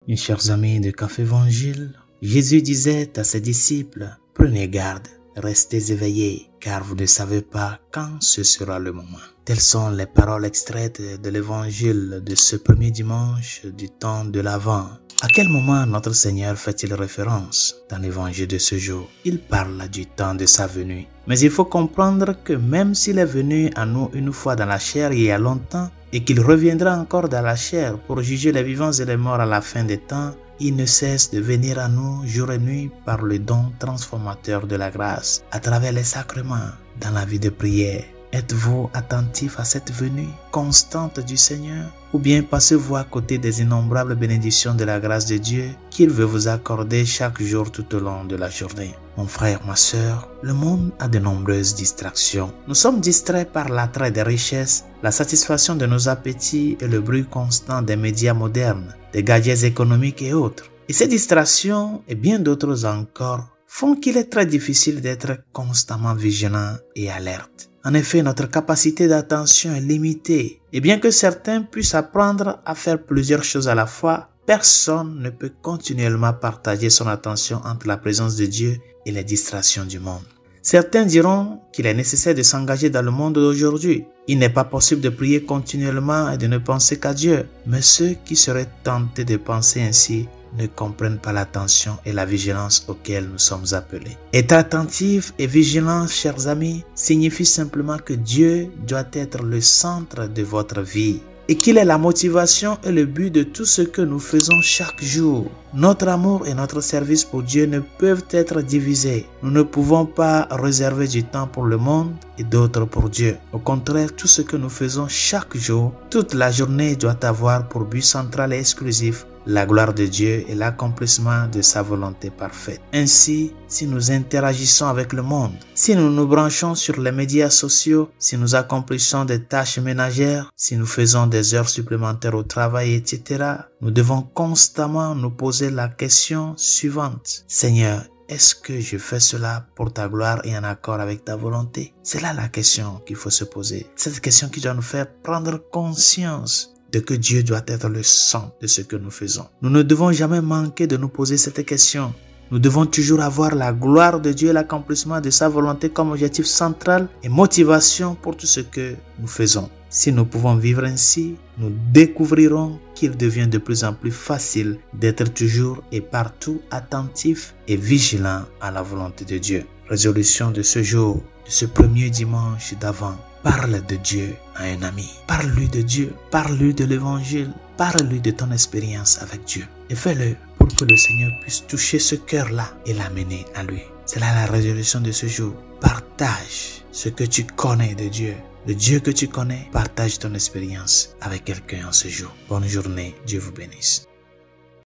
Mes chers amis de Café Évangile, Jésus disait à ses disciples, « Prenez garde, restez éveillés, car vous ne savez pas quand ce sera le moment. » Telles sont les paroles extraites de l'Évangile de ce premier dimanche du temps de l'Avent. À quel moment notre Seigneur fait-il référence dans l'Évangile de ce jour? Il parle du temps de sa venue. Mais il faut comprendre que même s'il est venu à nous une fois dans la chair il y a longtemps, et qu'il reviendra encore dans la chair pour juger les vivants et les morts à la fin des temps, il ne cesse de venir à nous jour et nuit par le don transformateur de la grâce, à travers les sacrements, dans la vie de prière. Êtes-vous attentif à cette venue constante du Seigneur? Ou bien passez-vous à côté des innombrables bénédictions de la grâce de Dieu qu'il veut vous accorder chaque jour tout au long de la journée? Mon frère, ma sœur, le monde a de nombreuses distractions. Nous sommes distraits par l'attrait des richesses, la satisfaction de nos appétits et le bruit constant des médias modernes, des gadgets économiques et autres. Et ces distractions et bien d'autres encore font qu'il est très difficile d'être constamment vigilant et alerte. En effet, notre capacité d'attention est limitée et bien que certains puissent apprendre à faire plusieurs choses à la fois, personne ne peut continuellement partager son attention entre la présence de Dieu et les distractions du monde. Certains diront qu'il est nécessaire de s'engager dans le monde d'aujourd'hui. Il n'est pas possible de prier continuellement et de ne penser qu'à Dieu. Mais ceux qui seraient tentés de penser ainsi ne comprennent pas l'attention et la vigilance auxquelles nous sommes appelés. Être attentif et vigilant, chers amis, signifie simplement que Dieu doit être le centre de votre vie et qu'il est la motivation et le but de tout ce que nous faisons chaque jour. Notre amour et notre service pour Dieu ne peuvent être divisés. Nous ne pouvons pas réserver du temps pour le monde et d'autres pour Dieu. Au contraire, tout ce que nous faisons chaque jour, toute la journée doit avoir pour but central et exclusif la gloire de Dieu et l'accomplissement de sa volonté parfaite. Ainsi, si nous interagissons avec le monde, si nous nous branchons sur les médias sociaux, si nous accomplissons des tâches ménagères, si nous faisons des heures supplémentaires au travail, etc., nous devons constamment nous poser la question suivante. Seigneur, est-ce que je fais cela pour ta gloire et en accord avec ta volonté? C'est là la question qu'il faut se poser. Cette question qui doit nous faire prendre conscience de que Dieu doit être le centre de ce que nous faisons. Nous ne devons jamais manquer de nous poser cette question. Nous devons toujours avoir la gloire de Dieu et l'accomplissement de sa volonté comme objectif central et motivation pour tout ce que nous faisons. Si nous pouvons vivre ainsi, nous découvrirons qu'il devient de plus en plus facile d'être toujours et partout attentif et vigilant à la volonté de Dieu. Résolution de ce jour, de ce premier dimanche d'Avent. Parle de Dieu à un ami. Parle-lui de Dieu. Parle-lui de l'Évangile. Parle-lui de ton expérience avec Dieu. Et fais-le pour que le Seigneur puisse toucher ce cœur-là et l'amener à lui. C'est là la résolution de ce jour. Partage ce que tu connais de Dieu. Le Dieu que tu connais, partage ton expérience avec quelqu'un en ce jour. Bonne journée. Dieu vous bénisse.